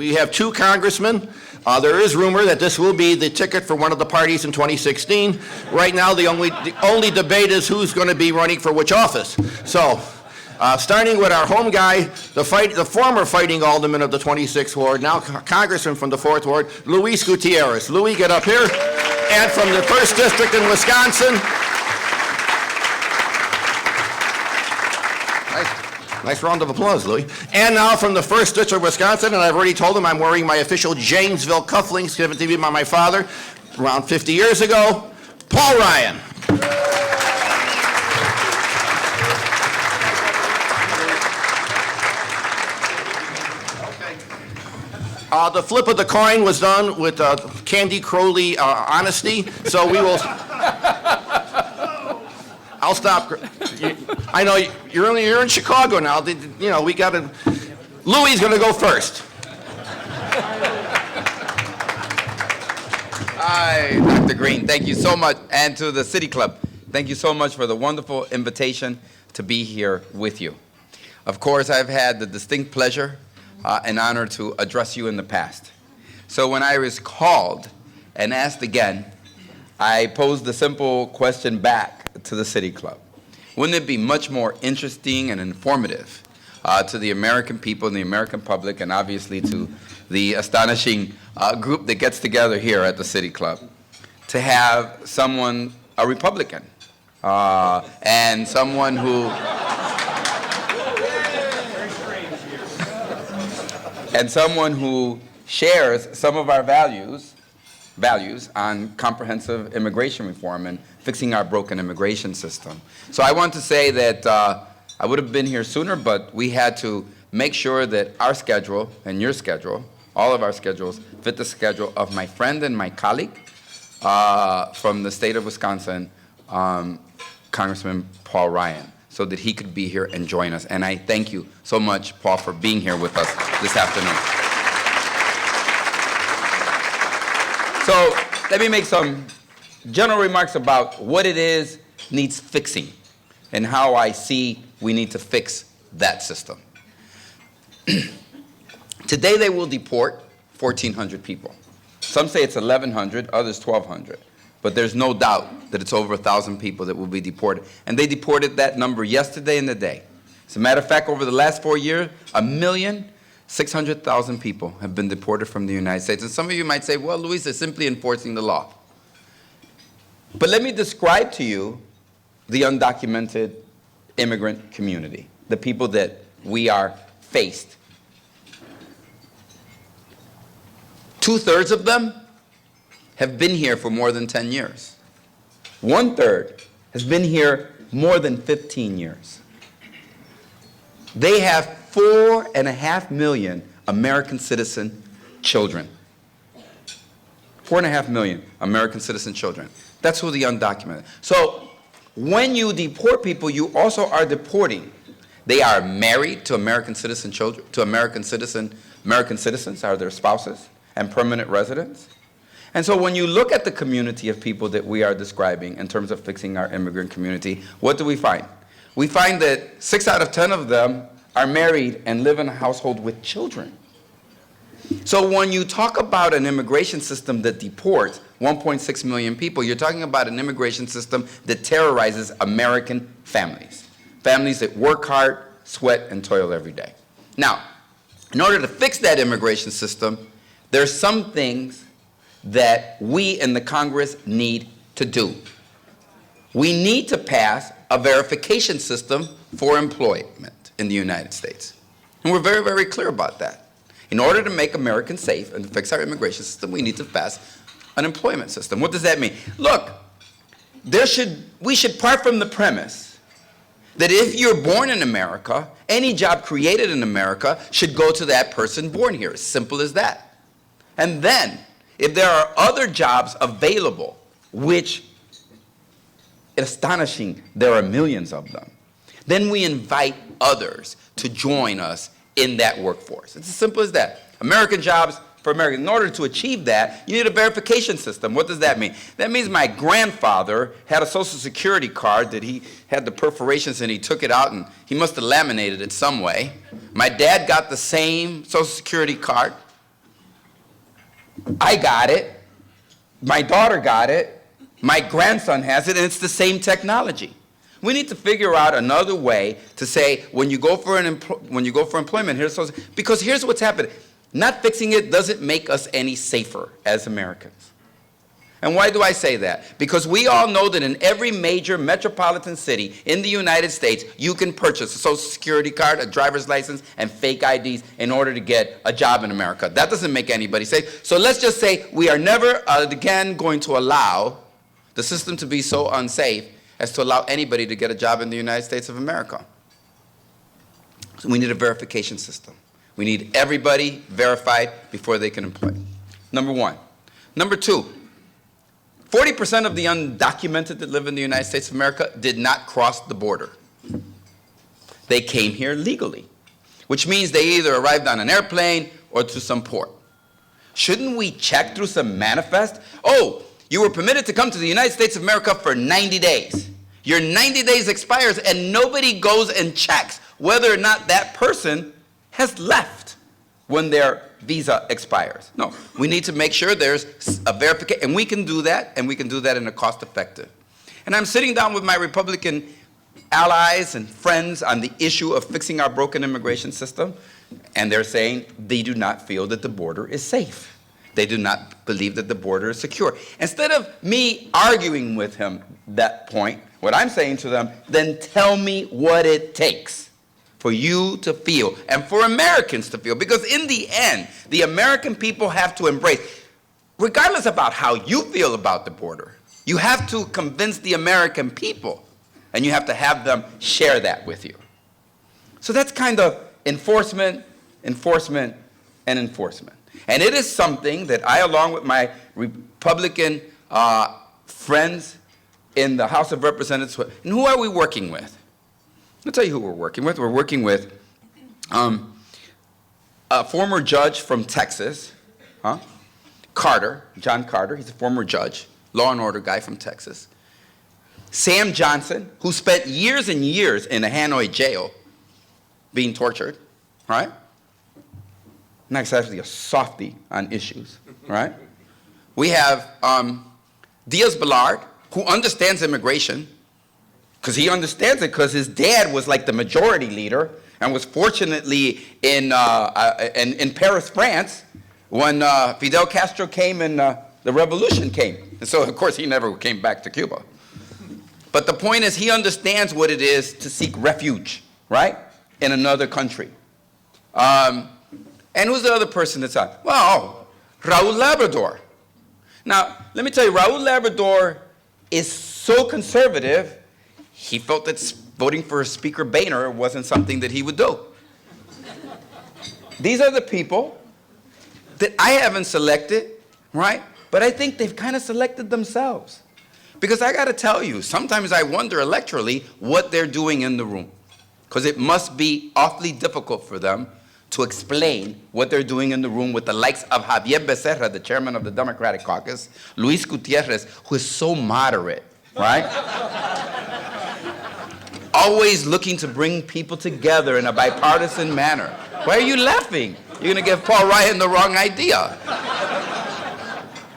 We have 2 congressmen. There is rumor that this will be the ticket for one of the parties in 2016. Right now, the only debate is who's going to be running for which office. So, starting with our home guy, the former fighting alderman of the 26th Ward, now congressman from the 4th Ward, Luis Gutierrez. Louis, get up here. And from the 1st District in Wisconsin, nice round of applause, Louis. And now from the 1st District of Wisconsin, and I've already told him I'm wearing my official Janesville cufflinks given to me by my father around 50 years ago, Paul Ryan. The flip of the coin was done with Candy Crowley honesty, so we will... I'll stop. I know you're in Chicago now. You know, we got to... Louis is going to go first. Hi, Dr. Green. Thank you so much. And to the City Club, thank you so much for the wonderful invitation to be here with you. Of course, I've had the distinct pleasure and honor to address you in the past. So when I was called and asked again, I posed the simple question back to the City Club. Wouldn't it be much more interesting and informative to the American people and the American public, and obviously to the astonishing group that gets together here at the City Club, to have someone, a Republican, and someone who shares some of our values on comprehensive immigration reform and fixing our broken immigration system. So I want to say that I would have been here sooner, but we had to make sure that our schedule and your schedule, all of our schedules, fit the schedule of my friend and my colleague from the state of Wisconsin, Congressman Paul Ryan, so that he could be here and join us. And I thank you so much, Paul, for being here with us this afternoon. So let me make some general remarks about what it is needs fixing and how I see we need to fix that system. Today they will deport 1,400 people. Some say it's 1,100, others 1,200. But there's no doubt that it's over 1,000 people that will be deported. And they deported that number yesterday and today. As a matter of fact, over the last 4 years, 1,600,000 people have been deported from the United States. And some of you might say, well, Luis, they're simply enforcing the law. But let me describe to you the undocumented immigrant community, the people that we are faced. 2/3 of them have been here for more than 10 years. 1/3 has been here more than 15 years. They have 4.5 million American citizen children. 4.5 million American citizen children. That's who the undocumented. So when you deport people, you also are deporting. They are married to American citizen children, to American citizens are their spouses and permanent residents. And so when you look at the community of people that we are describing in terms of fixing our immigrant community, what do we find? We find that 6 out of 10 of them are married and live in a household with children. So when you talk about an immigration system that deports 1.6 million people, you're talking about an immigration system that terrorizes American families. Families that work hard, sweat, and toil every day. Now, in order to fix that immigration system, there's some things that we in the Congress need to do. We need to pass a verification system for employment in the United States. And we're very, very clear about that. In order to make Americans safe and to fix our immigration system, we need to pass an employment system. What does that mean? Look, we should part from the premise that if you're born in America, any job created in America should go to that person born here. As simple as that. And then, if there are other jobs available, which is astonishing, there are millions of them, then we invite others to join us in that workforce. It's as simple as that. American jobs for Americans. In order to achieve that, you need a verification system. What does that mean? That means my grandfather had a Social Security card that he had the perforations and he took it out and he must have laminated it some way. My dad got the same Social Security card. I got it. My daughter got it. My grandson has it, and it's the same technology. We need to figure out another way to say, when you go for employment, because here's what's happening. Not fixing it doesn't make us any safer as Americans. And why do I say that? Because we all know that in every major metropolitan city in the United States, you can purchase a Social Security card, a driver's license, and fake IDs in order to get a job in America. That doesn't make anybody safe. So let's just say we are never again going to allow the system to be so unsafe as to allow anybody to get a job in the United States of America. So we need a verification system. We need everybody verified before they can employ. Number one. Number two, 40% of the undocumented that live in the United States of America did not cross the border. They came here legally, which means they either arrived on an airplane or through some port. Shouldn't we check through some manifest? Oh, you were permitted to come to the United States of America for 90 days. Your 90 days expires and nobody goes and checks whether or not that person has left when their visa expires. No, we need to make sure there's a verification, and we can do that, and we can do that in a cost-effective. And I'm sitting down with my Republican allies and friends on the issue of fixing our broken immigration system, and they're saying they do not feel that the border is safe. They do not believe that the border is secure. Instead of me arguing with him that point, what I'm saying to them, then tell me what it takes for you to feel, and for Americans to feel. Because in the end, the American people have to embrace, regardless about how you feel about the border, you have to convince the American people, and you have to have them share that with you. So that's kind of enforcement, enforcement, and enforcement. And it is something that I, along with my Republican friends in the House of Representatives, and who are we working with? I'll tell you who we're working with. We're working with a former judge from Texas, Carter, John Carter. He's a former judge, law and order guy from Texas. Sam Johnson, who spent years and years in a Hanoi jail being tortured, right? Not exactly a softie on issues, right? We have Diaz-Balart, who understands immigration, because he understands it because his dad was like the majority leader and was fortunately in Paris, France, when Fidel Castro came and the revolution came. And so, of course, he never came back to Cuba. But the point is, he understands what it is to seek refuge, right, in another country. And who's the other person that's on? Well, Raul Labrador. Now, let me tell you, Raul Labrador is so conservative, he felt that voting for Speaker Boehner wasn't something that he would do. These are the people that I haven't selected, right? But I think they've kind of selected themselves. Because I got to tell you, sometimes I wonder electorally what they're doing in the room. Because it must be awfully difficult for them to explain what they're doing in the room with the likes of Javier Becerra, the chairman of the Democratic Caucus, Luis Gutierrez, who is so moderate, right? Always looking to bring people together in a bipartisan manner. Why are you laughing? You're going to give Paul Ryan the wrong idea.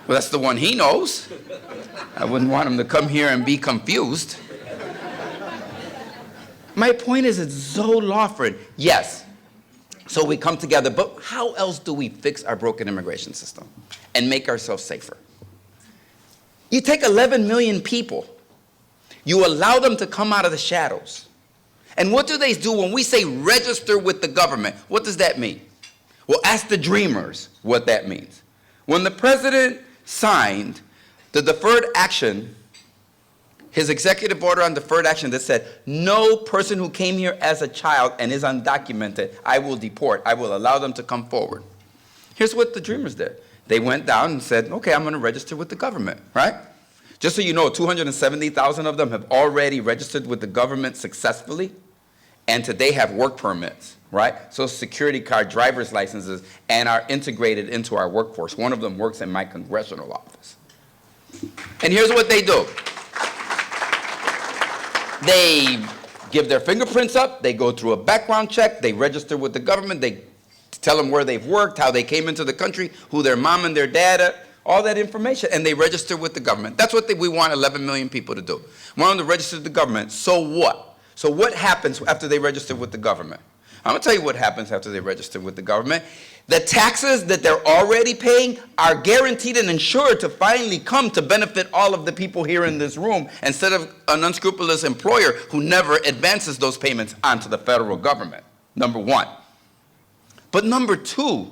Well, that's the one he knows. I wouldn't want him to come here and be confused. My point is, it's so Lawford. Yes, so we come together, but how else do we fix our broken immigration system and make ourselves safer? You take 11 million people, you allow them to come out of the shadows. And what do they do when we say register with the government? What does that mean? Well, ask the dreamers what that means. When the president signed the deferred action, his executive order on deferred action that said, no person who came here as a child and is undocumented, I will deport. I will allow them to come forward. Here's what the dreamers did. They went down and said, okay, I'm going to register with the government, right? Just so you know, 270,000 of them have already registered with the government successfully, and today have work permits, right? Social Security card, driver's licenses, and are integrated into our workforce. One of them works in my congressional office. And here's what they do. They give their fingerprints up, they go through a background check, they register with the government, they Tell them where they've worked, how they came into the country, who their mom and their dad are, all that information, and they register with the government. That's what we want 11 million people to do. We want them to register with the government. So what? So what happens after they register with the government? I'm going to tell you what happens after they register with the government. The taxes that they're already paying are guaranteed and insured to finally come to benefit all of the people here in this room, instead of an unscrupulous employer who never advances those payments onto the federal government, number one. But number two,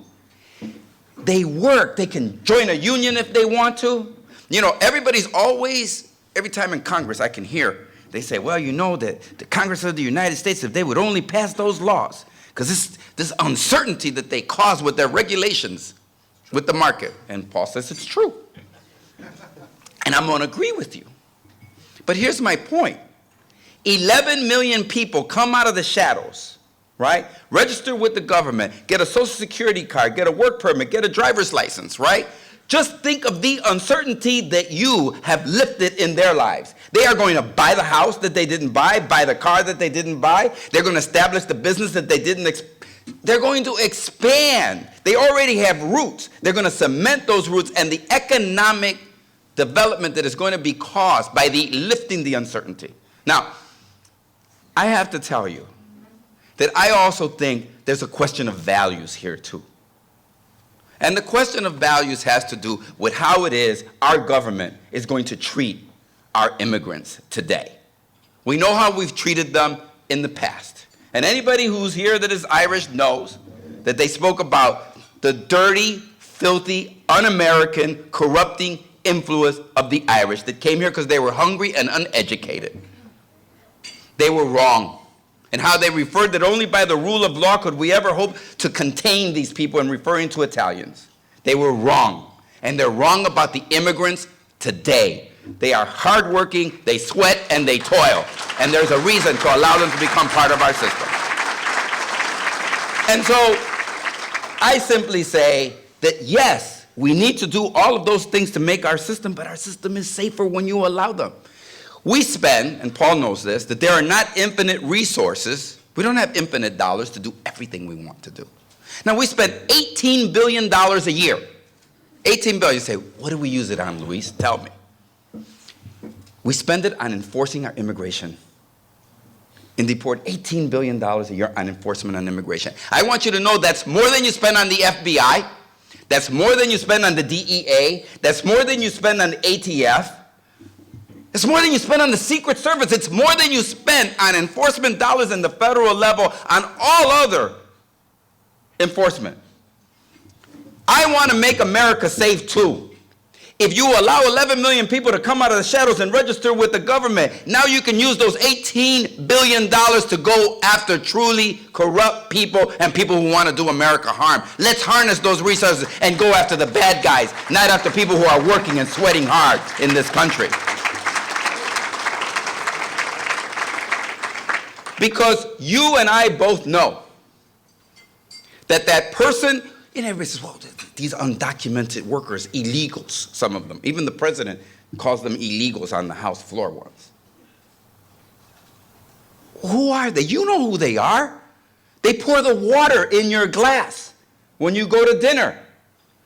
they work. They can join a union if they want to. You know, everybody's always, every time in Congress I can hear, they say, well, you know, that the Congress of the United States, if they would only pass those laws, because this uncertainty that they cause with their regulations with the market. And Paul says it's true. And I'm going to agree with you. But here's my point. 11 million people come out of the shadows, right? Register with the government, get a Social Security card, get a work permit, get a driver's license, right? Just think of the uncertainty that you have lifted in their lives. They are going to buy the house that they didn't buy the car that they didn't buy. They're going to establish the business that they didn't They're going to expand. They already have roots. They're going to cement those roots, and the economic development that is going to be caused by the lifting the uncertainty. Now, I have to tell you that I also think there's a question of values here too. And the question of values has to do with how it is our government is going to treat our immigrants today. We know how we've treated them in the past. And anybody who's here that is Irish knows that they spoke about the dirty, filthy, un-American, corrupting influence of the Irish that came here because they were hungry and uneducated. They were wrong. And how they referred that only by the rule of law could we ever hope to contain these people in referring to Italians. They were wrong. And they're wrong about the immigrants today. They are hardworking, they sweat, and they toil. And there's a reason to allow them to become part of our system. And so I simply say that yes, we need to do all of those things to make our system, but our system is safer when you allow them. We spend, and Paul knows this, that there are not infinite resources. We don't have infinite dollars to do everything we want to do. Now, we spend $18 billion a year. $18 billion. You say, what do we use it on, Luis? Tell me. We spend it on enforcing our immigration and deport $18 billion a year on enforcement on immigration. I want you to know that's more than you spend on the FBI. That's more than you spend on the DEA. That's more than you spend on the ATF. It's more than you spend on the Secret Service. It's more than you spend on enforcement dollars in the federal level on all other enforcement. I want to make America safe too. If you allow 11 million people to come out of the shadows and register with the government, now you can use those $18 billion to go after truly corrupt people and people who want to do America harm. Let's harness those resources and go after the bad guys, not after people who are working and sweating hard in this country. Because you and I both know that that person, and everybody says, well, these undocumented workers, illegals, some of them. Even the president calls them illegals on the House floor once. Who are they? You know who they are. They pour the water in your glass when you go to dinner.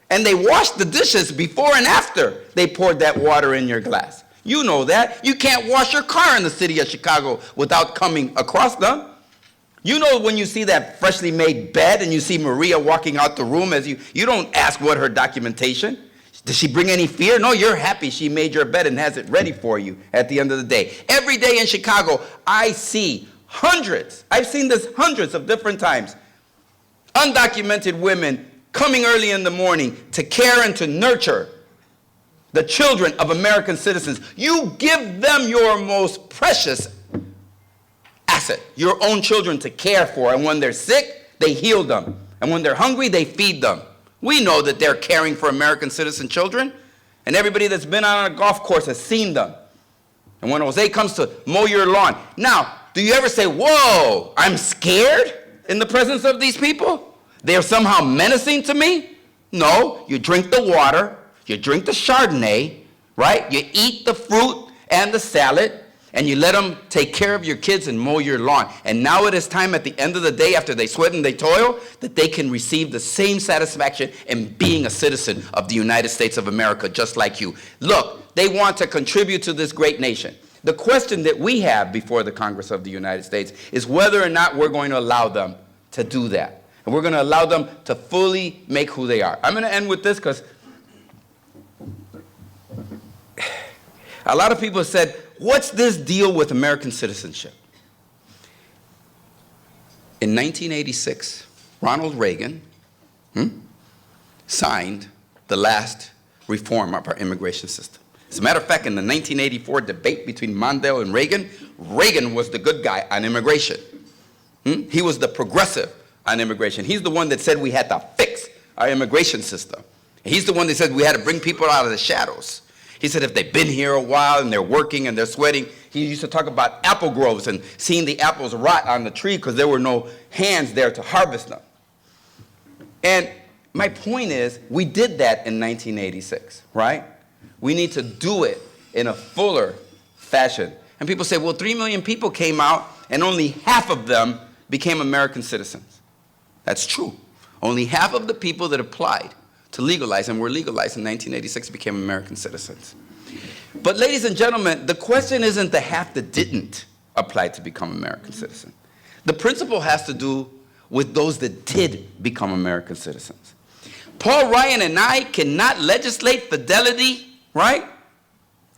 And they wash the dishes before and after they poured that water in your glass. You know that. You can't wash your car in the city of Chicago without coming across them. You know when you see that freshly made bed and you see Maria walking out the room, you don't ask what her documentation. Does she bring any fear? No, you're happy she made your bed and has it ready for you at the end of the day. Every day in Chicago, I see hundreds, I've seen this hundreds of different times, undocumented women coming early in the morning to care and to nurture the children of American citizens. You give them your most precious asset, your own children to care for. And when they're sick, they heal them. And when they're hungry, they feed them. We know that they're caring for American citizen children. And everybody that's been on a golf course has seen them. And when Jose comes to mow your lawn. Now, do you ever say, whoa, I'm scared in the presence of these people? They're somehow menacing to me? No, you drink the water. You drink the Chardonnay, right? You eat the fruit and the salad, and you let them take care of your kids and mow your lawn. And now it is time at the end of the day, after they sweat and they toil, that they can receive the same satisfaction in being a citizen of the United States of America, just like you. Look, they want to contribute to this great nation. The question that we have before the Congress of the United States is whether or not we're going to allow them to do that. And we're going to allow them to fully make who they are. I'm going to end with this because a lot of people said, what's this deal with American citizenship? In 1986, Ronald Reagan signed the last reform of our immigration system. As a matter of fact, in the 1984 debate between Mondale and Reagan, Reagan was the good guy on immigration. He was the progressive on immigration. He's the one that said we had to fix our immigration system. He's the one that said we had to bring people out of the shadows. He said if they've been here a while and they're working and they're sweating, he used to talk about apple groves and seeing the apples rot on the tree because there were no hands there to harvest them. And my point is, we did that in 1986, right? We need to do it in a fuller fashion. And people say, well, 3 million people came out and only half of them became American citizens. That's true. Only half of the people that applied to legalize and were legalized in 1986 became American citizens. But ladies and gentlemen, the question isn't the half that didn't apply to become American citizens. The principle has to do with those that did become American citizens. Paul Ryan and I cannot legislate fidelity, right,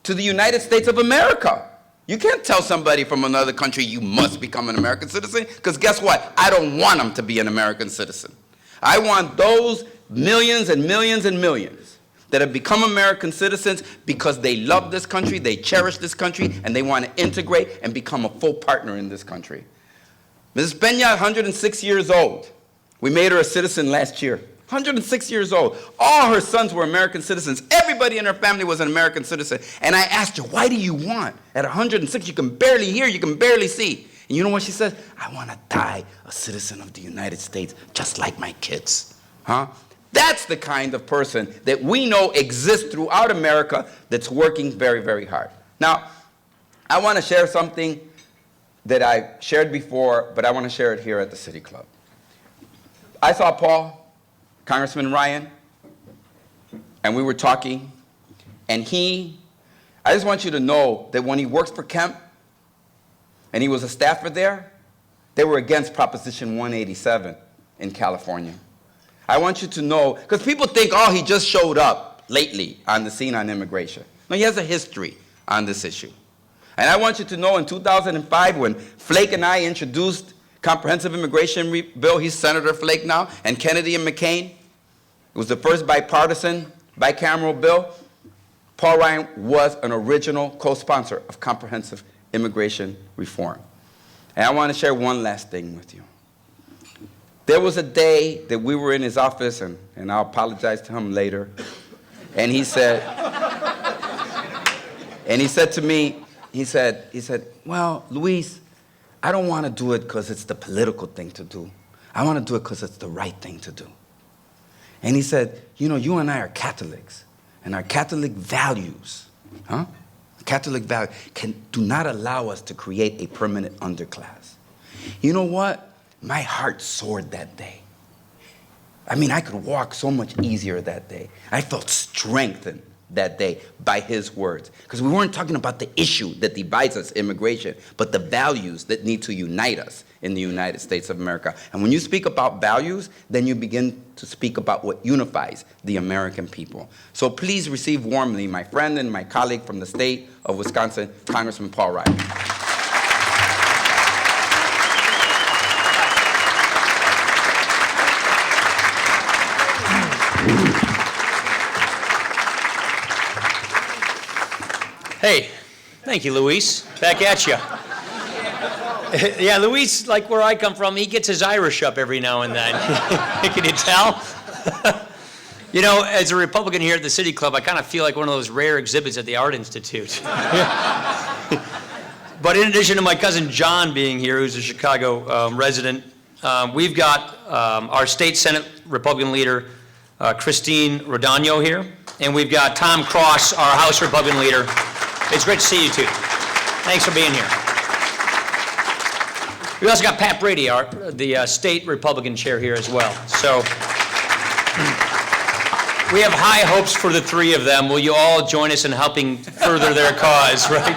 to the United States of America. You can't tell somebody from another country you must become an American citizen, because guess what? I don't want them to be an American citizen. I want those millions and millions and millions that have become American citizens because they love this country, they cherish this country, and they want to integrate and become a full partner in this country. Mrs. Peña, 106 years old. We made her a citizen last year. 106 years old. All her sons were American citizens. Everybody in her family was an American citizen. And I asked her, why do you want? At 106, you can barely hear, you can barely see. And you know what she says? I want to die a citizen of the United States, just like my kids. Huh? That's the kind of person that we know exists throughout America that's working very, very hard. Now, I want to share something that I shared before, but I want to share it here at the City Club. I saw Paul, Congressman Ryan, and we were talking, and I just want you to know that when he works for Kemp, and he was a staffer there, they were against Proposition 187 in California. I want you to know, because people think, oh, he just showed up lately on the scene on immigration. No, he has a history on this issue. And I want you to know in 2005, when Flake and I introduced comprehensive immigration bill, he's Senator Flake now, and Kennedy and McCain, it was the first bipartisan, bicameral bill. Paul Ryan was an original co-sponsor of comprehensive immigration reform. And I want to share one last thing with you. There was a day that we were in his office, and I'll apologize to him later, and he said to me, he said, well, Luis, I don't want to do it because it's the political thing to do. I want to do it because it's the right thing to do. And he said, you know, you and I are Catholics, and our Catholic values, Catholic values do not allow us to create a permanent underclass. You know what? My heart soared that day. I mean, I could walk so much easier that day. I felt strengthened that day by his words. Because we weren't talking about the issue that divides us, immigration, but the values that need to unite us in the United States of America. And when you speak about values, then you begin to speak about what unifies the American people. So please receive warmly my friend and my colleague from the state of Wisconsin, Congressman Paul Ryan. Hey, thank you, Luis. Back at you. Yeah, Luis, like where I come from, he gets his Irish up every now and then. Can you tell? You know, as a Republican here at the City Club, I kind of feel like one of those rare exhibits at the Art Institute. But in addition to my cousin John being here, who's a Chicago resident, we've got our state Senate Republican leader, Christine Rodano here, and we've got Tom Cross, our House Republican leader. It's great to see you two. Thanks for being here. We also got Pat Brady, the state Republican chair here as well. So we have high hopes for the three of them. Will you all join us in helping further their cause, right?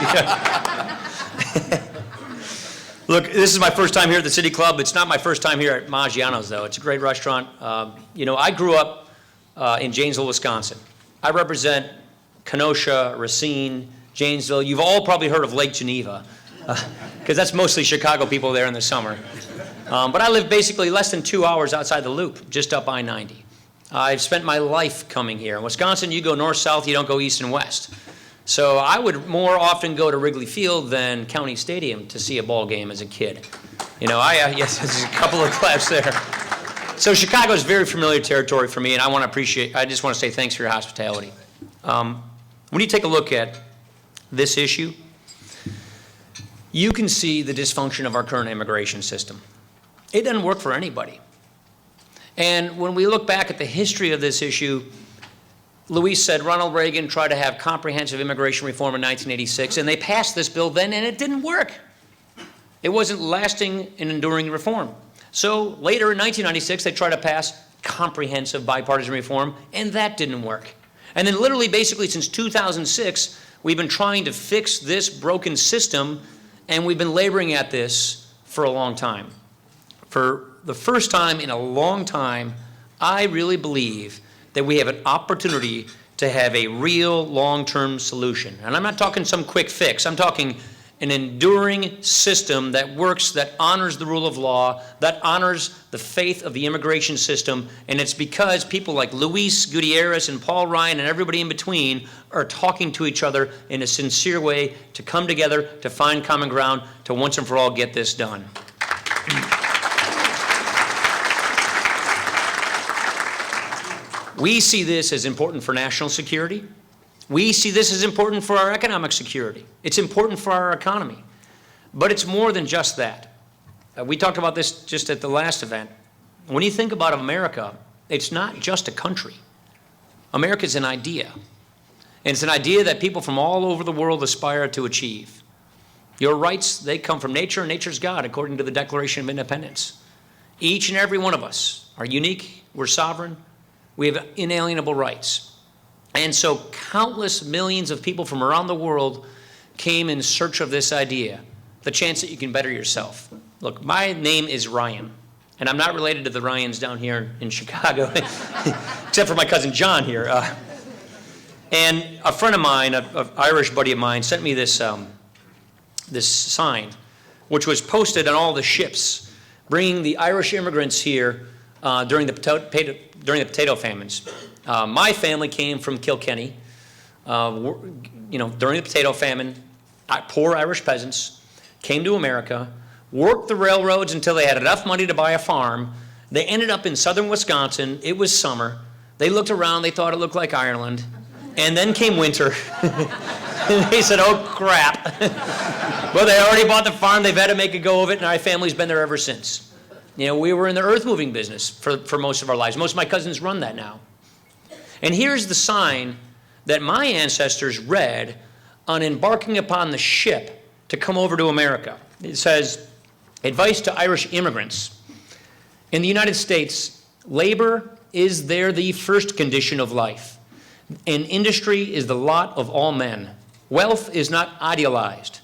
Look, this is my first time here at the City Club. It's not my first time here at Maggiano's, though. It's a great restaurant. You know, I grew up in Janesville, Wisconsin. I represent Kenosha, Racine, Janesville. You've all probably heard of Lake Geneva, because that's mostly Chicago people there in the summer. But I live basically less than 2 hours outside the Loop, just up I-90. I've spent my life coming here. In Wisconsin, you go north-south, you don't go east and west. So I would more often go to Wrigley Field than County Stadium to see a ball game as a kid. You know, yes, there's a couple of claps there. So Chicago is very familiar territory for me, and I just want to say thanks for your hospitality. When you take a look at this issue, you can see the dysfunction of our current immigration system. It doesn't work for anybody. And when we look back at the history of this issue, Luis said Ronald Reagan tried to have comprehensive immigration reform in 1986, and they passed this bill then, and it didn't work. It wasn't lasting and enduring reform. So later in 1996, they tried to pass comprehensive bipartisan reform, and that didn't work. And then literally, basically, since 2006, we've been trying to fix this broken system, and we've been laboring at this for a long time. For the first time in a long time, I really believe that we have an opportunity to have a real long-term solution. And I'm not talking some quick fix. I'm talking an enduring system that works, that honors the rule of law, that honors the faith of the immigration system. And it's because people like Luis Gutierrez and Paul Ryan and everybody in between are talking to each other in a sincere way to come together, to find common ground, to once and for all get this done. We see this as important for national security. We see this as important for our economic security. It's important for our economy. But it's more than just that. We talked about this just at the last event. When you think about America, it's not just a country. America is an idea. And it's an idea that people from all over the world aspire to achieve. Your rights, they come from nature, and nature's God, according to the Declaration of Independence. Each and every one of us are unique, we're sovereign, we have inalienable rights. And so countless millions of people from around the world came in search of this idea, the chance that you can better yourself. Look, my name is Ryan, and I'm not related to the Ryans down here in Chicago, except for my cousin John here. And a friend of mine, an Irish buddy of mine, sent me this, this sign, which was posted on all the ships, bringing the Irish immigrants here during the potato famines. My family came from Kilkenny, during the potato famine. Poor Irish peasants came to America, worked the railroads until they had enough money to buy a farm. They ended up in southern Wisconsin. It was summer. They looked around. They thought it looked like Ireland. And then came winter. And they said, oh, crap. Well, they already bought the farm. They've had to make a go of it, and our family's been there ever since. You know, we were in the earth-moving business for most of our lives. Most of my cousins run that now. And here's the sign that my ancestors read on embarking upon the ship to come over to America. It says, advice to Irish immigrants. In the United States, labor is there the first condition of life, and industry is the lot of all men. Wealth is not idealized,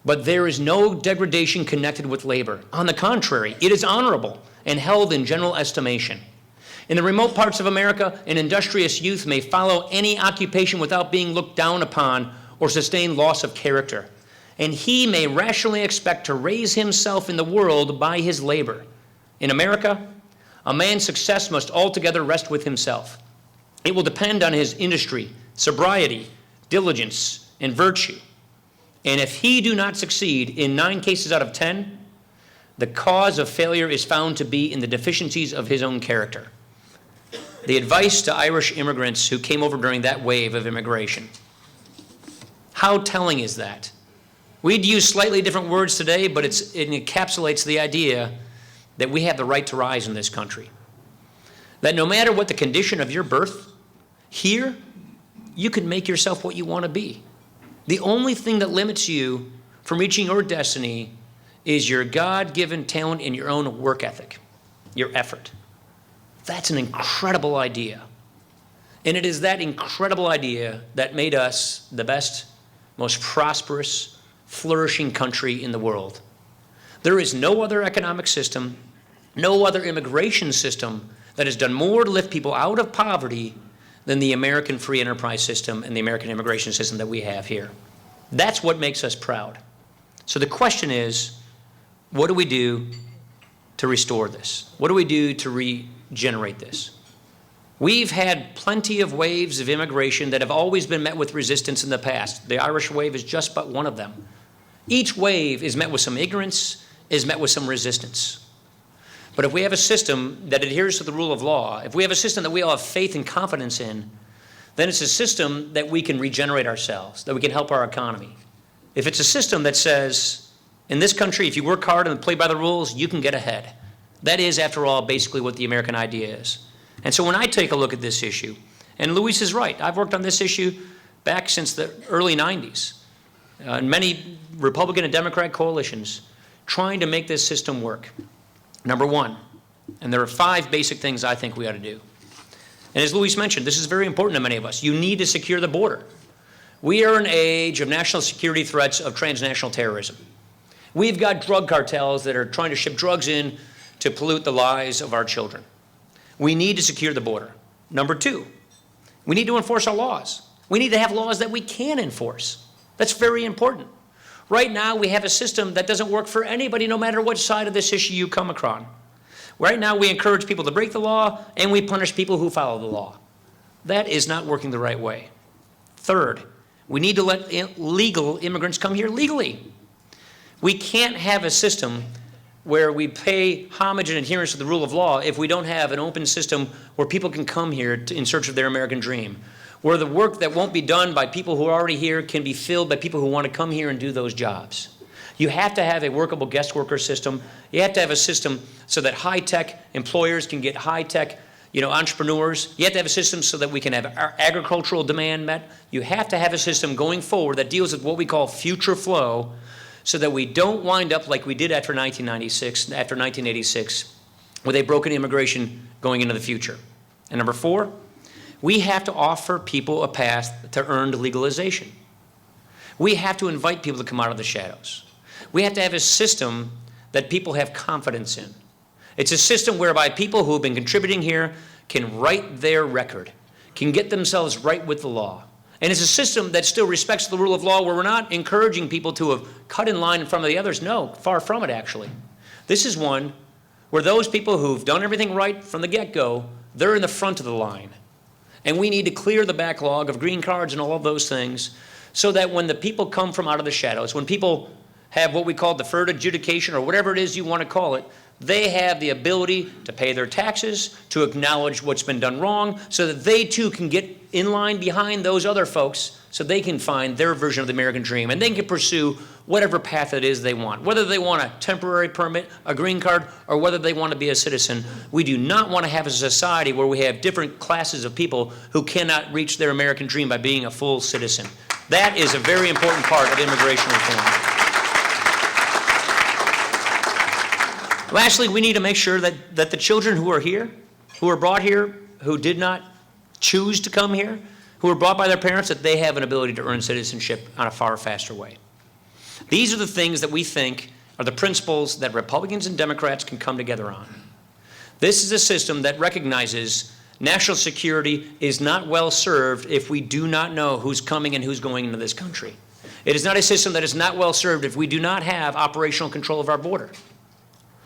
but there is no degradation connected with labor. On the contrary, it is honorable and held in general estimation. In the remote parts of America, an industrious youth may follow any occupation without being looked down upon or sustain loss of character. And he may rationally expect to raise himself in the world by his labor. In America, a man's success must altogether rest with himself. It will depend on his industry, sobriety, diligence, and virtue. And if he do not succeed, in 9 cases out of 10, the cause of failure is found to be in the deficiencies of his own character. The advice to Irish immigrants who came over during that wave of immigration. How telling is that? We'd use slightly different words today, but it encapsulates the idea that we have the right to rise in this country. That no matter what the condition of your birth, here, you can make yourself what you want to be. The only thing that limits you from reaching your destiny is your God-given talent and your own work ethic, your effort. That's an incredible idea. And it is that incredible idea that made us the best, most prosperous, flourishing country in the world. There is no other economic system, no other immigration system that has done more to lift people out of poverty than the American free enterprise system and the American immigration system that we have here. That's what makes us proud. So the question is, what do we do to restore this? What do we do to regenerate this? We've had plenty of waves of immigration that have always been met with resistance in the past. The Irish wave is just but one of them. Each wave is met with some ignorance, is met with some resistance. But if we have a system that adheres to the rule of law, if we have a system that we all have faith and confidence in, then it's a system that we can regenerate ourselves, that we can help our economy. If it's a system that says, in this country, if you work hard and play by the rules, you can get ahead. That is, after all, basically what the American idea is. And so when I take a look at this issue, and Luis is right, I've worked on this issue back since the early 90s, in many Republican and Democrat coalitions, trying to make this system work. Number one, and there are 5 basic things I think we ought to do. And as Luis mentioned, this is very important to many of us. You need to secure the border. We are in an age of national security threats of transnational terrorism. We've got drug cartels that are trying to ship drugs in to pollute the lives of our children. We need to secure the border. Number 2, we need to enforce our laws. We need to have laws that we can enforce. That's very important. Right now, we have a system that doesn't work for anybody, no matter what side of this issue you come across. Right now, we encourage people to break the law, and we punish people who follow the law. That is not working the right way. Third, we need to let legal immigrants come here legally. We can't have a system where we pay homage and adherence to the rule of law if we don't have an open system where people can come here in search of their American dream, where the work that won't be done by people who are already here can be filled by people who want to come here and do those jobs. You have to have a workable guest worker system. You have to have a system so that high-tech employers can get high-tech entrepreneurs. You have to have a system so that we can have our agricultural demand met. You have to have a system going forward that deals with what we call future flow, so that we don't wind up like we did after 1996, after 1986, with a broken immigration going into the future. And number 4, we have to offer people a path to earned legalization. We have to invite people to come out of the shadows. We have to have a system that people have confidence in. It's a system whereby people who have been contributing here can write their record, can get themselves right with the law. And it's a system that still respects the rule of law, where we're not encouraging people to have cut in line in front of the others. No, far from it, actually. This is one where those people who've done everything right from the get-go, they're in the front of the line. And we need to clear the backlog of green cards and all of those things so that when the people come from out of the shadows, when people have what we call deferred adjudication or whatever it is you want to call it, they have the ability to pay their taxes, to acknowledge what's been done wrong, so that they too can get in line behind those other folks so they can find their version of the American dream and they can pursue whatever path it is they want. Whether they want a temporary permit, a green card, or whether they want to be a citizen, we do not want to have a society where we have different classes of people who cannot reach their American dream by being a full citizen. That is a very important part of immigration reform. Lastly, we need to make sure that the children who are here, who are brought here, who did not choose to come here, who were brought by their parents, that they have an ability to earn citizenship on a far faster way. These are the things that we think are the principles that Republicans and Democrats can come together on. This is a system that recognizes national security is not well served if we do not know who's coming and who's going into this country. It is not a system that is not well served if we do not have operational control of our border.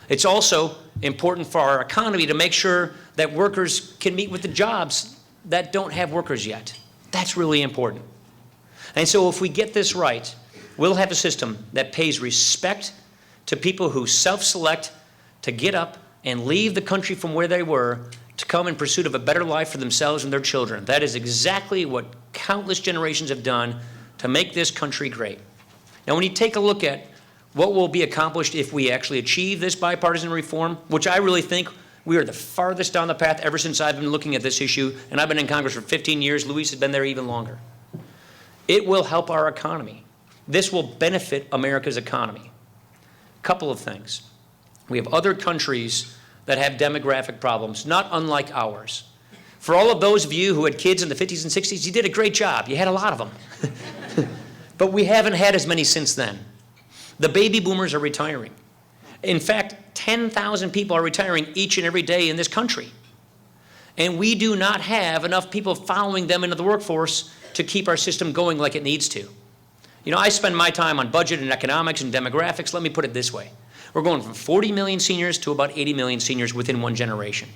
It's also important for our economy to make sure that workers can meet with the jobs that don't have workers yet. That's really important. And so if we get this right, we'll have a system that pays respect to people who self-select to get up and leave the country from where they were to come in pursuit of a better life for themselves and their children. That is exactly what countless generations have done to make this country great. Now, when you take a look at what will be accomplished if we actually achieve this bipartisan reform, which I really think we are the farthest down the path ever since I've been looking at this issue, and I've been in Congress for 15 years. Luis has been there even longer. It will help our economy. This will benefit America's economy. A couple of things. We have other countries that have demographic problems, not unlike ours. For all of those of you who had kids in the 50s and 60s, you did a great job. You had a lot of them. But we haven't had as many since then. The baby boomers are retiring. In fact, 10,000 people are retiring each and every day in this country. And we do not have enough people following them into the workforce to keep our system going like it needs to. You know, I spend my time on budget and economics and demographics. Let me put it this way. We're going from 40 million seniors to about 80 million seniors within one generation.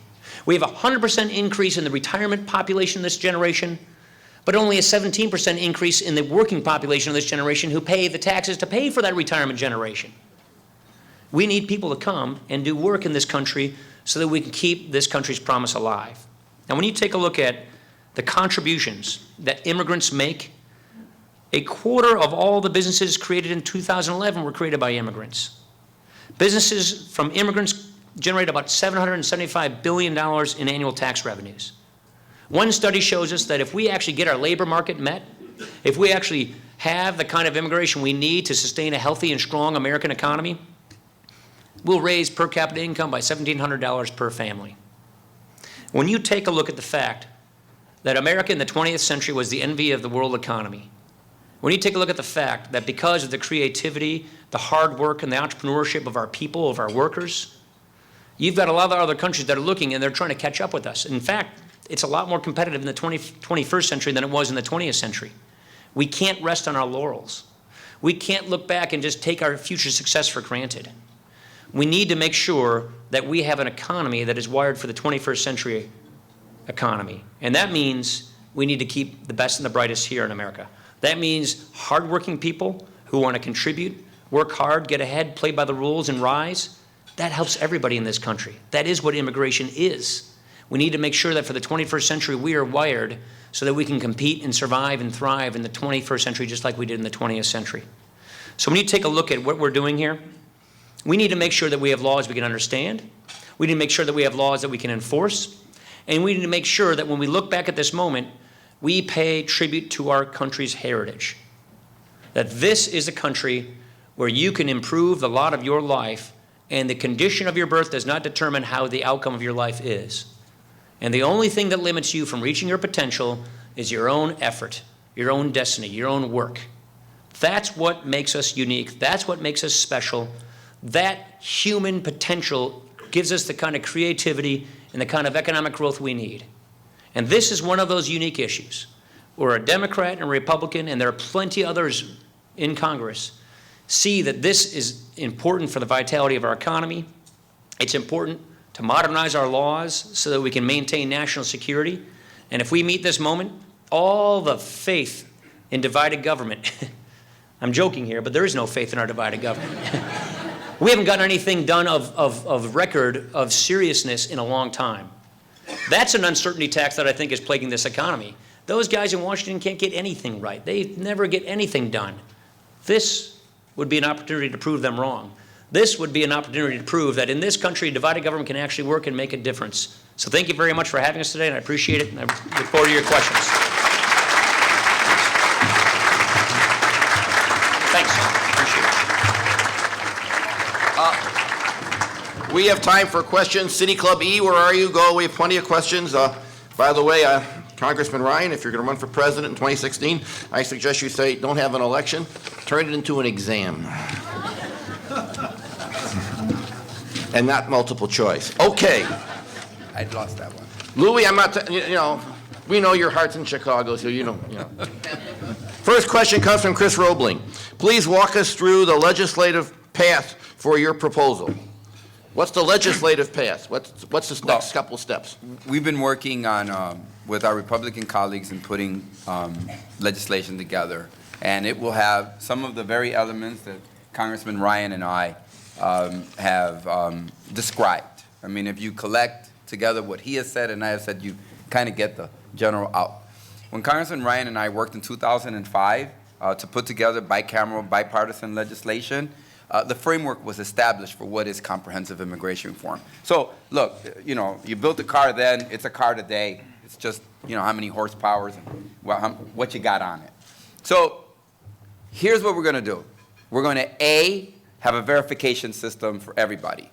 We have a 100% increase in the retirement population this generation, but only a 17% increase in the working population of this generation who pay the taxes to pay for that retirement generation. We need people to come and do work in this country so that we can keep this country's promise alive. Now, when you take a look at the contributions that immigrants make, a quarter of all the businesses created in 2011 were created by immigrants. Businesses from immigrants generate about $775 billion in annual tax revenues. One study shows us that if we actually get our labor market met, if we actually have the kind of immigration we need to sustain a healthy and strong American economy, we'll raise per capita income by $1,700 per family. When you take a look at the fact that America in the 20th century was the envy of the world economy, when you take a look at the fact that because of the creativity, the hard work, and the entrepreneurship of our people, of our workers, you've got a lot of other countries that are looking and they're trying to catch up with us. In fact, it's a lot more competitive in the 21st century than it was in the 20th century. We can't rest on our laurels. We can't look back and just take our future success for granted. We need to make sure that we have an economy that is wired for the 21st century economy. And that means we need to keep the best and the brightest here in America. That means hardworking people who want to contribute, work hard, get ahead, play by the rules, and rise. That helps everybody in this country. That is what immigration is. We need to make sure that for the 21st century, we are wired so that we can compete and survive and thrive in the 21st century just like we did in the 20th century. So when you take a look at what we're doing here, we need to make sure that we have laws we can understand. We need to make sure that we have laws that we can enforce. And we need to make sure that when we look back at this moment, we pay tribute to our country's heritage. That this is a country where you can improve the lot of your life, and the condition of your birth does not determine how the outcome of your life is. And the only thing that limits you from reaching your potential is your own effort, your own destiny, your own work. That's what makes us unique. That's what makes us special. That human potential gives us the kind of creativity and the kind of economic growth we need. And this is one of those unique issues where a Democrat and a Republican, and there are plenty others in Congress, see that this is important for the vitality of our economy. It's important to modernize our laws so that we can maintain national security. And if we meet this moment, all the faith in divided government, I'm joking here, but there is no faith in our divided government. We haven't gotten anything done of record, of seriousness in a long time. That's an uncertainty tax that I think is plaguing this economy. Those guys in Washington can't get anything right. They never get anything done. This would be an opportunity to prove them wrong. This would be an opportunity to prove that in this country, divided government can actually work and make a difference. So thank you very much for having us today, and I appreciate it, and I look forward to your questions. Thanks. Appreciate it. We have time for questions. City Club E, where are you? Go. We have plenty of questions. By the way, Congressman Ryan, if you're going to run for president in 2016, I suggest you say, don't have an election, turn it into an exam. And not multiple choice. Okay. I lost that one. Louis, I'm not, we know your heart's in Chicago, so you know. First question comes from Chris Roebling. Please walk us through the legislative path for your proposal. What's the legislative path? What's the next couple steps? We've been working on, with our Republican colleagues in putting legislation together, and it will have some of the very elements that Congressman Ryan and I have described. I mean, if you collect together what he has said and I have said, you kind of get the general out. When Congressman Ryan and I worked in 2005 to put together bicameral, bipartisan legislation, the framework was established for what is comprehensive immigration reform. So, look, you built a car then, it's a car today. It's just, how many horsepowers and what you got on it. So, Here's what we're going to do. We're going to, A, have a verification system for everybody.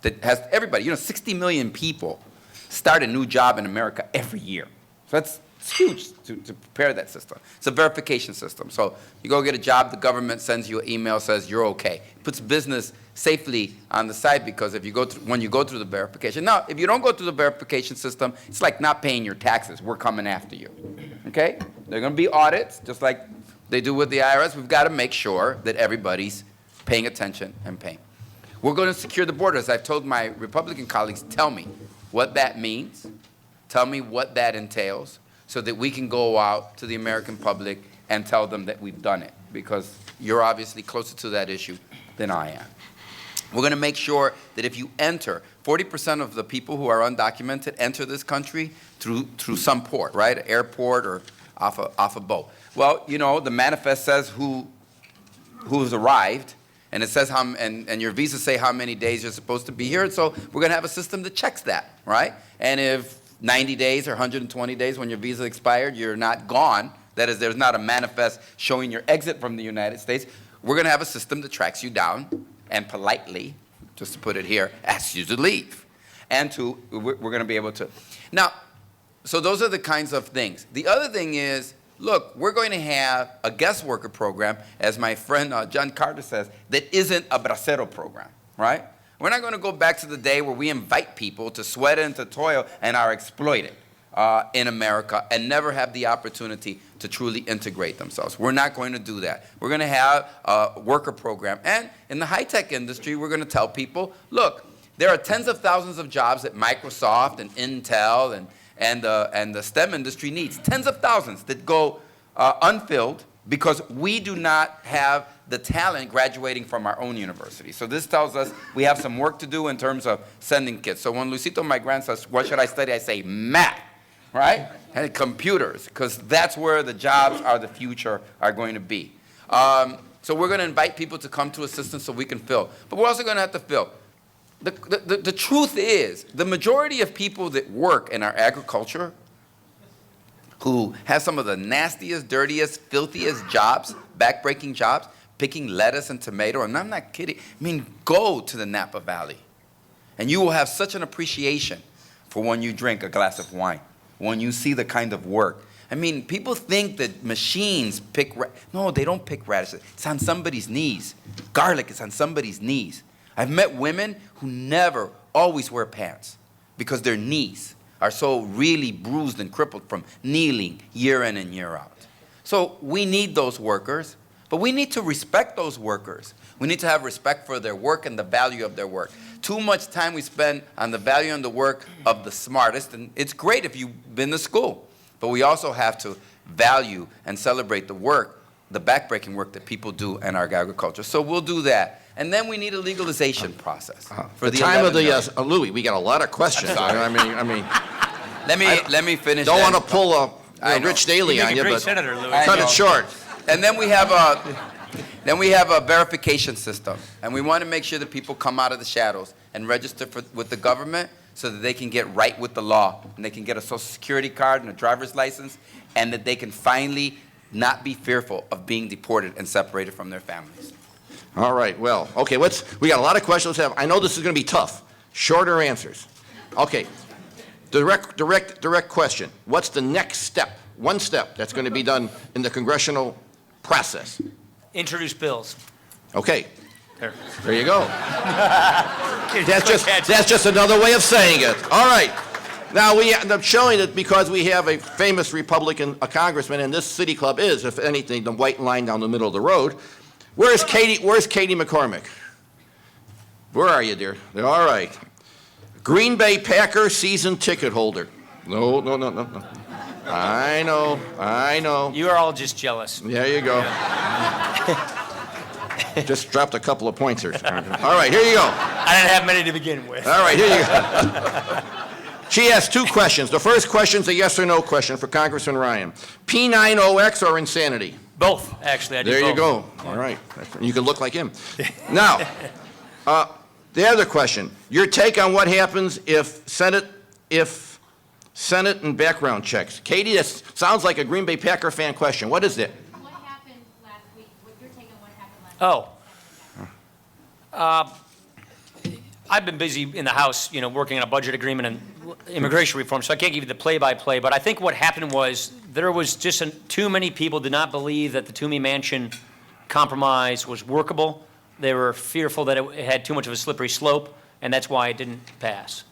That has everybody, 60 million people start a new job in America every year. So it's huge to prepare that system. It's a verification system. So you go get a job, the government sends you an email, says you're okay. It puts business safely on the side because if you go through, when you go through the verification. Now, if you don't go through the verification system, it's like not paying your taxes. We're coming after you. Okay? There are going to be audits, just like they do with the IRS. We've got to make sure that everybody's paying attention and paying. We're going to secure the borders. I've told my Republican colleagues, tell me what that means. Tell me what that entails so that we can go out to the American public and tell them that we've done it, because you're obviously closer to that issue than I am. We're going to make sure that if you enter, 40% of the people who are undocumented enter this country through some port, right? An airport or off a boat. Well, the manifest says who's arrived, and it says and your visa say how many days you're supposed to be here. And so we're going to have a system that checks that, right? And if 90 days or 120 days when your visa expired, you're not gone, that is, there's not a manifest showing your exit from the United States, we're going to have a system that tracks you down and politely, just to put it here, asks you to leave. And we're going to be able to. Now, so those are the kinds of things. The other thing is, look, we're going to have a guest worker program, as my friend John Carter says, that isn't a bracero program, right? We're not going to go back to the day where we invite people to sweat and to toil and are exploited in America and never have the opportunity to truly integrate themselves. We're not going to do that. We're going to have a worker program. And in the high-tech industry, we're going to tell people, look, there are tens of thousands of jobs that Microsoft and Intel and the STEM industry needs. Tens of thousands that go unfilled because we do not have the talent graduating from our own university. So this tells us we have some work to do in terms of sending kids. So when Luisito, my grandson, says, what should I study? I say math, right? And computers, because that's where the jobs are the future are going to be. So we're going to invite people to come to assistance so we can fill. But we're also going to have to fill. The truth is, the majority of people that work in our agriculture who have some of the nastiest, dirtiest, filthiest jobs, backbreaking jobs, picking lettuce and tomato, and I'm not kidding. I mean, go to the Napa Valley, and you will have such an appreciation for when you drink a glass of wine, when you see the kind of work. I mean, people think that machines pick, no, they don't pick radishes. It's on somebody's knees. Garlic is on somebody's knees. I've met women who never, always wear pants because their knees are so really bruised and crippled from kneeling year in and year out. So we need those workers, but we need to respect those workers. We need to have respect for their work and the value of their work. Too much time we spend on the value and the work of the smartest, and it's great if you've been to school, but we also have to value and celebrate the work, the backbreaking work that people do in our agriculture. So we'll do that. And then we need a legalization process. For the time of the, Louis, we got a lot of questions. I mean. Let me finish. Don't want to pull a Rich Daley on you, but Senator, Louis. cut it short. And then we have a verification system, and we want to make sure that people come out of the shadows and register with the government so that they can get right with the law, and they can get a Social Security card and a driver's license, and that they can finally not be fearful of being deported and separated from their families. All right, well, okay, we got a lot of questions. I know this is going to be tough. Shorter answers. Okay, direct question. What's the next step, one step that's going to be done in the congressional process? Introduce bills. Okay, There. there you go. That's just another way of saying it. All right. Now, we end up showing it because we have a famous Republican congressman, and this city club is, if anything, the white line down the middle of the road. Where's Katie McCormick? Where are you, dear? All right. Green Bay Packer season ticket holder. No. I know. You are all just jealous. There you go. Just dropped a couple of points here. All right, here you go. I didn't have many to begin with. All right, here you go. She asked two questions. The first question is a yes or no question for Congressman Ryan. P90X or insanity? Both, actually. I do There you both. go. All right. You can look like him. Now, the other question. Your take on what happens if Senate and background checks. Katie, that sounds like a Green Bay Packer fan question. What is it? What happened last week with Oh. I've been busy in the House, working on a budget agreement and immigration reform, so I can't give you the play-by-play. But I think what happened was there was just too many people did not believe that the Toomey Mansion compromise was workable. They were fearful that it had too much of a slippery slope, and that's why it didn't pass.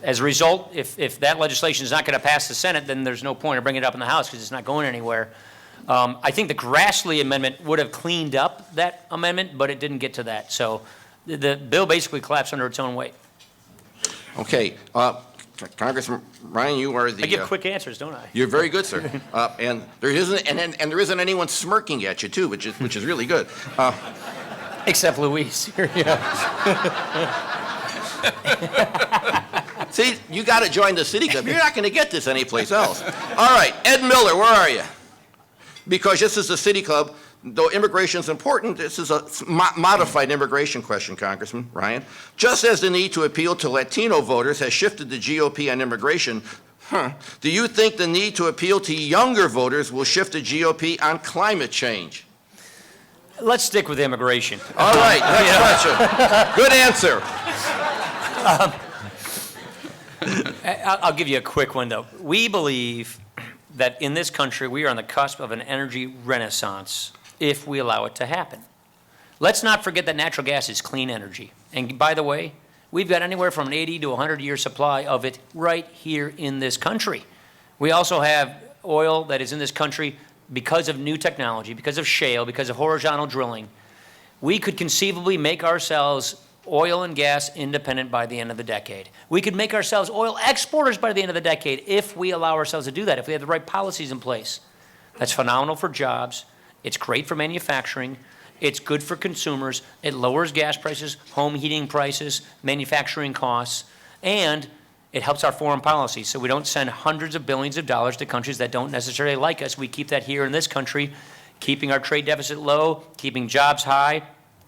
As a result, if that legislation is not going to pass the Senate, then there's no point in bringing it up in the House because it's not going anywhere. I think the Grassley amendment would have cleaned up that amendment, but it didn't get to that. So the bill basically collapsed under its own weight. Okay. Congressman Ryan, you are the... I give quick answers, don't I? You're very good, sir. And there isn't anyone smirking at you, too, which is really good. Except Luis. See, you got to join the city club. You're not going to get this anyplace else. All right, Ed Miller, where are you? Because this is the city club, though immigration is important, this is a modified immigration question, Congressman Ryan. Just as the need to appeal to Latino voters has shifted the GOP on immigration, do you think the need to appeal to younger voters will shift the GOP on climate change? Let's stick with immigration. All right, next question. Good answer. I'll give you a quick one, though. We believe that in this country, we are on the cusp of an energy renaissance if we allow it to happen. Let's not forget that natural gas is clean energy. And by the way, we've got anywhere from an 80 to 100-year supply of it right here in this country. We also have oil that is in this country because of new technology, because of shale, because of horizontal drilling. We could conceivably make ourselves oil and gas independent by the end of the decade. We could make ourselves oil exporters by the end of the decade if we allow ourselves to do that, if we have the right policies in place. That's phenomenal for jobs. It's great for manufacturing. It's good for consumers. It lowers gas prices, home heating prices, manufacturing costs, and it helps our foreign policy so we don't send hundreds of billions of dollars to countries that don't necessarily like us. We keep that here in this country, keeping our trade deficit low, keeping jobs high,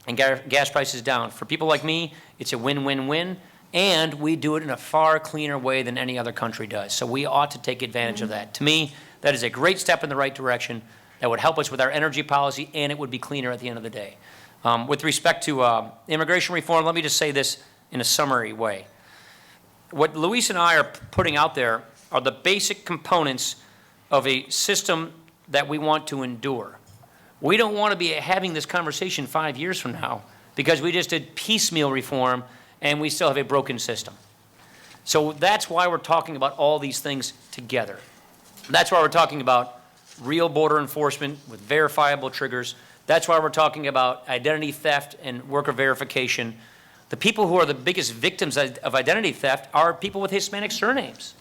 and gas prices down. For people like me, it's a win-win-win, and we do it in a far cleaner way than any other country does. So we ought to take advantage of that. To me, that is a great step in the right direction that would help us with our energy policy, and it would be cleaner at the end of the day. With respect to immigration reform, let me just say this in a summary way. What Luis and I are putting out there are the basic components of a system that we want to endure. We don't want to be having this conversation 5 years from now because we just did piecemeal reform and we still have a broken system. So that's why we're talking about all these things together. That's why we're talking about real border enforcement with verifiable triggers. That's why we're talking about identity theft and worker verification. The people who are the biggest victims of identity theft are people with Hispanic surnames.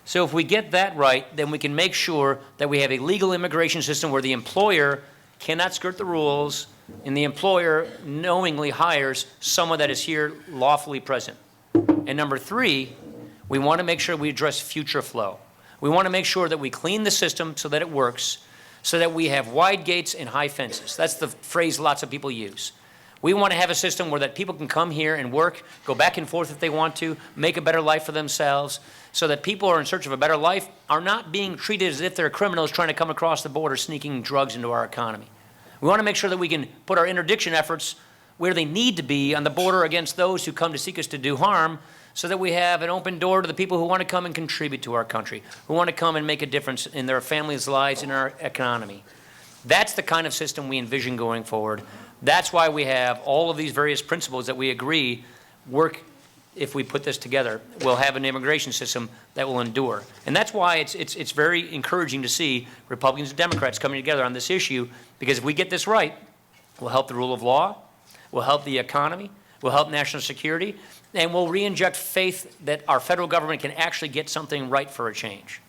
So if we get that right, then we can make sure that we have a legal immigration system where the employer cannot skirt the rules, and the employer knowingly hires someone that is here lawfully present. And number three, we want to make sure we address future flow. We want to make sure that we clean the system so that it works, so that we have wide gates and high fences. That's the phrase lots of people use. We want to have a system where that people can come here and work, go back and forth if they want to, make a better life for themselves, so that people who are in search of a better life are not being treated as if they're criminals trying to come across the border sneaking drugs into our economy. We want to make sure that we can put our interdiction efforts where they need to be on the border against those who come to seek us to do harm, so that we have an open door to the people who want to come and contribute to our country, who want to come and make a difference in their families' lives, in our economy. That's the kind of system we envision going forward. That's why we have all of these various principles that we agree work. If we put this together, we'll have an immigration system that will endure. And that's why it's very encouraging to see Republicans and Democrats coming together on this issue, because if we get this right, we'll help the rule of law, we'll help the economy, we'll help national security, and we'll re-inject faith that our federal government can actually get something right for a change.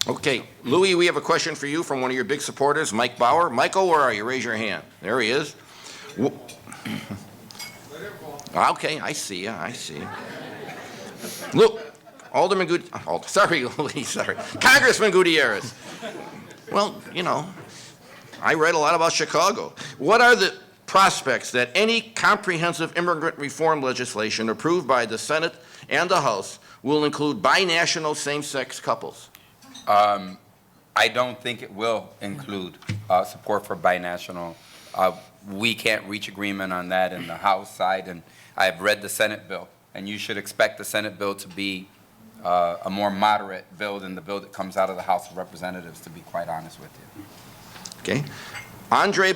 Okay, Louis, we have a question for you from one of your big supporters, Mike Bauer. Michael, where are you? Raise your hand. There he is. Okay, I see you. Look, Congressman Gutierrez. Well, I read a lot about Chicago. What are the prospects that any comprehensive immigrant reform legislation approved by the Senate and the House will include binational same-sex couples? I don't think it will include support for binational We can't reach agreement on that in the House side, and I have read the Senate bill, and you should expect the Senate bill to be a more moderate bill than the bill that comes out of the House of Representatives, to be quite honest with you. Okay. Andre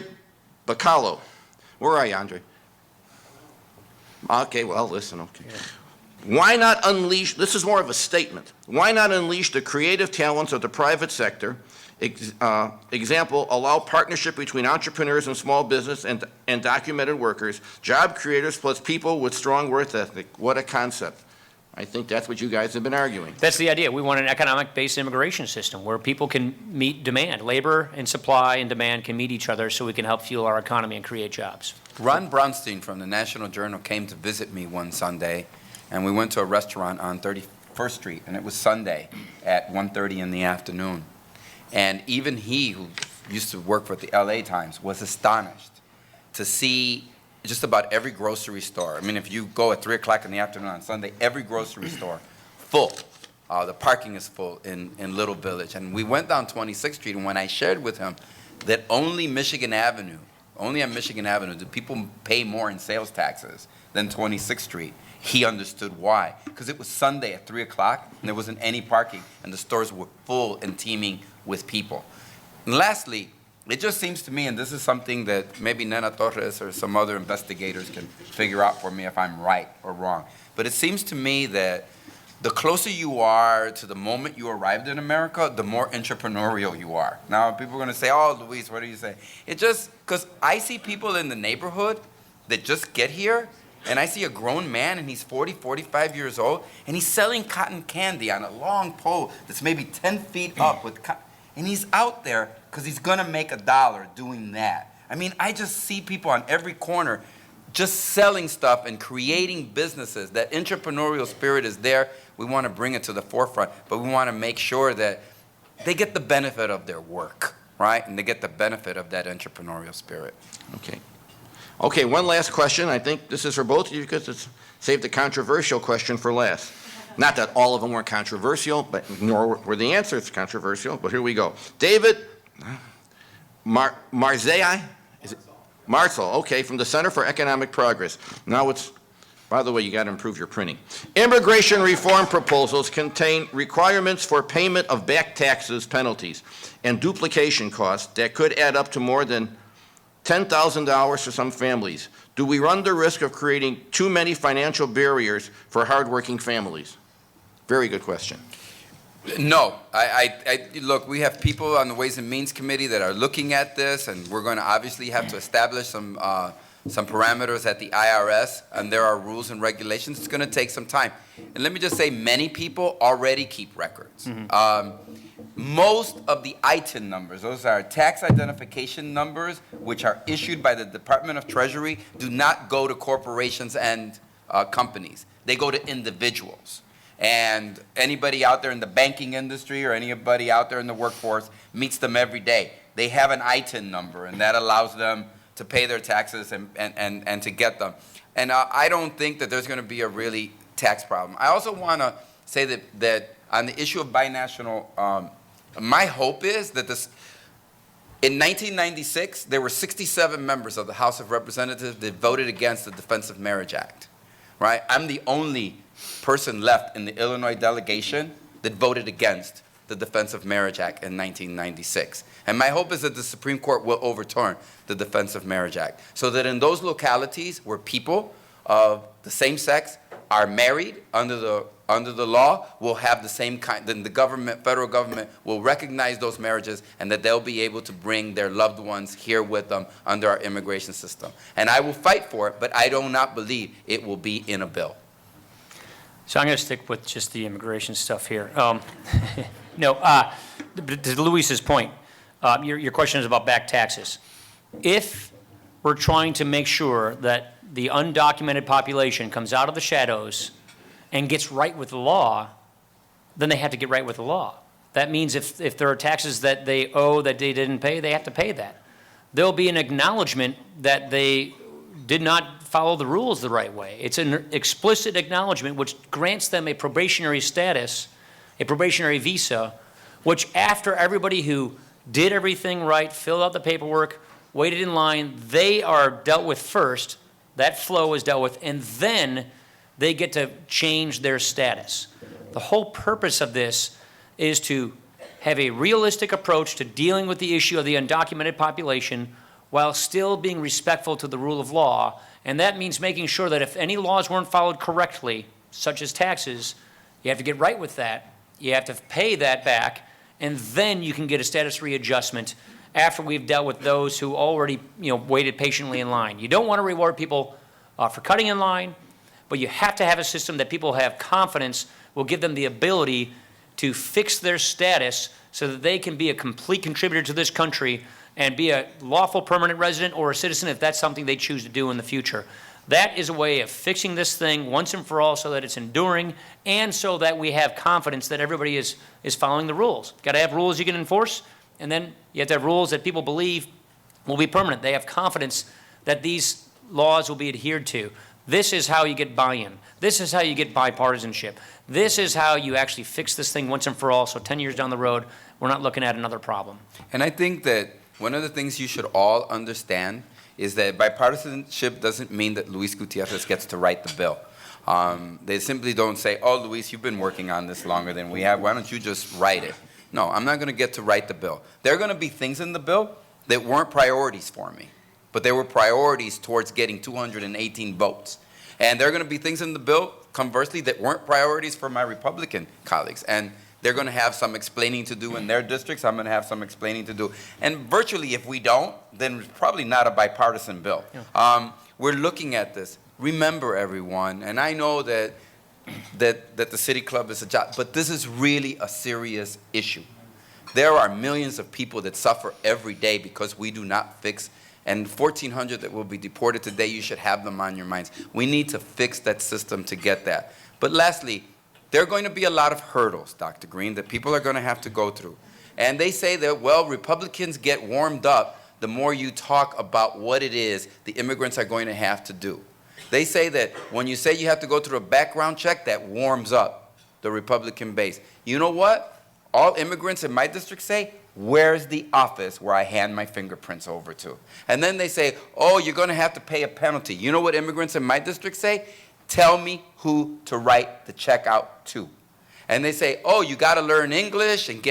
Bacallo. Where are you, Andre? Okay, well, listen, okay. Why not unleash, this is more of a statement, why not unleash the creative talents of the private sector? Example, allow partnership between entrepreneurs and small business and documented workers, job creators plus people with strong work ethic. What a concept. I think that's what you guys have been arguing. That's the idea. We want an economic-based immigration system where people can meet demand. Labor and supply and demand can meet each other so we can help fuel our economy and create jobs. Ron Brownstein from the National Journal came to visit me one Sunday, and we went to a restaurant on 31st Street, and it was Sunday at 1:30 in the afternoon. And even he, who used to work for the LA Times, was astonished to see just about every grocery store. I mean, if you go at 3 o'clock in the afternoon on Sunday, every grocery store full. The parking is full in Little Village. And we went down 26th Street, and when I shared with him that only on Michigan Avenue do people pay more in sales taxes than 26th Street, he understood why. Because it was Sunday at 3 o'clock, and there wasn't any parking, and the stores were full and teeming with people. And lastly, it just seems to me, and this is something that maybe Nena Torres or some other investigators can figure out for me if I'm right or wrong, but it seems to me that the closer you are to the moment you arrived in America, the more entrepreneurial you are. Now, people are going to say, oh, Luis, what do you say? It just, because I see people in the neighborhood that just get here, and I see a grown man, and he's 40, 45 years old, and he's selling cotton candy on a long pole that's maybe 10 feet up with and he's out there because he's going to make $1 doing that. I mean, I just see people on every corner just selling stuff and creating businesses. That entrepreneurial spirit is there. We want to bring it to the forefront, but we want to make sure that they get the benefit of their work, right? And they get the benefit of that entrepreneurial spirit. Okay. Okay, one last question. I think this is for both of you because it's saved the controversial question for last. Not that all of them weren't controversial, but nor were the answers controversial, but here we go. David Marzei? Is it? Marcel, okay, from the Center for Economic Progress. Now it's, by the way, you got to improve your printing. Immigration reform proposals contain requirements for payment of back taxes, penalties, and duplication costs that could add up to more than $10,000 for some families. Do we run the risk of creating too many financial barriers for hardworking families? Very good question. No, look, we have people on the Ways and Means Committee that are looking at this, and we're going to obviously have to establish some parameters at the IRS, and there are rules and regulations. It's going to take some time. And let me just say, many people already keep records. Most of the ITIN numbers, those are tax identification numbers, which are issued by the Department of Treasury, do not go to corporations and companies. They go to individuals. And anybody out there in the banking industry or anybody out there in the workforce meets them every day. They have an ITIN number, and that allows them to pay their taxes and to get them. And I don't think that there's going to be a really tax problem. I also want to say that on the issue of binational, my hope is that in 1996, there were 67 members of the House of Representatives that voted against the Defense of Marriage Act, right? I'm the only person left in the Illinois delegation that voted against the Defense of Marriage Act in 1996. And my hope is that the Supreme Court will overturn the Defense of Marriage Act so that in those localities where people of the same sex are married under the law will have the same kind, then the government, federal government will recognize those marriages and that they'll be able to bring their loved ones here with them under our immigration system. And I will fight for it, but I do not believe it will be in a bill. So I'm going to stick with just the immigration stuff here. To Luis's point, your question is about back taxes. If we're trying to make sure that the undocumented population comes out of the shadows and gets right with the law, then they have to get right with the law. That means if there are taxes that they owe that they didn't pay, they have to pay that. There'll be an acknowledgement that they did not follow the rules the right way. It's an explicit acknowledgement which grants them a probationary status, a probationary visa, which after everybody who did everything right, filled out the paperwork, waited in line, they are dealt with first, that flow is dealt with, and then they get to change their status. The whole purpose of this is to have a realistic approach to dealing with the issue of the undocumented population while still being respectful to the rule of law. And that means making sure that if any laws weren't followed correctly, such as taxes, you have to get right with that. You have to pay that back, and then you can get a status readjustment after we've dealt with those who already, waited patiently in line. You don't want to reward people for cutting in line, but you have to have a system that people have confidence will give them the ability to fix their status so that they can be a complete contributor to this country and be a lawful permanent resident or a citizen if that's something they choose to do in the future. That is a way of fixing this thing once and for all so that it's enduring and so that we have confidence that everybody is following the rules. Got to have rules you can enforce, and then you have to have rules that people believe will be permanent. They have confidence that these laws will be adhered to. This is how you get buy-in. This is how you get bipartisanship. This is how you actually fix this thing once and for all, so 10 years down the road, we're not looking at another problem. And I think that one of the things you should all understand is that bipartisanship doesn't mean that Luis Gutierrez gets to write the bill. They simply don't say, oh, Luis, you've been working on this longer than we have. Why don't you just write it? No, I'm not going to get to write the bill. There are going to be things in the bill that weren't priorities for me, but they were priorities towards getting 218 votes. And there are going to be things in the bill, conversely, that weren't priorities for my Republican colleagues. And they're going to have some explaining to do in their districts. I'm going to have some explaining to do. And virtually, if we don't, then it's probably not a bipartisan bill. Yeah. We're looking at this. Remember, everyone, and I know that the City Club is a job, but this is really a serious issue. There are millions of people that suffer every day because we do not fix, and 1,400 that will be deported today, you should have them on your minds. We need to fix that system to get that. But lastly, there are going to be a lot of hurdles, Dr. Green, that people are going to have to go through. And they say that, well, Republicans get warmed up the more you talk about what it is the immigrants are going to have to do. They say that when you say you have to go through a background check, that warms up the Republican base. You know what? All immigrants in my district say, where's the office where I hand my fingerprints over to? And then they say, oh, you're going to have to pay a penalty. You know what immigrants in my district say? Tell me who to write the check out to. And they say, oh, you got to learn English and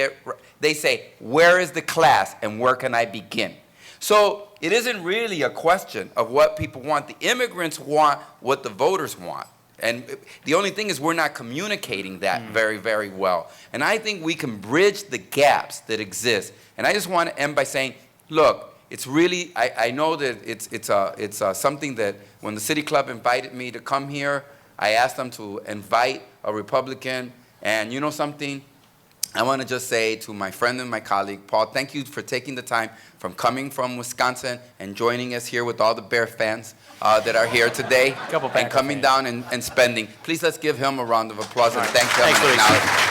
they say, where is the class and where can I begin? So it isn't really a question of what people want. The immigrants want what the voters want. And the only thing is we're not communicating that very, very well. And I think we can bridge the gaps that exist. And I just want to end by saying, look, it's really, I know that it's something that when the City Club invited me to come here, I asked them to invite a Republican. And you know something? I want to just say to my friend and my colleague, Paul, thank you for taking the time from coming from Wisconsin and joining us here with all the Bear fans that are here today and coming down and spending. Please let's give him a round of applause and thank him and acknowledge him.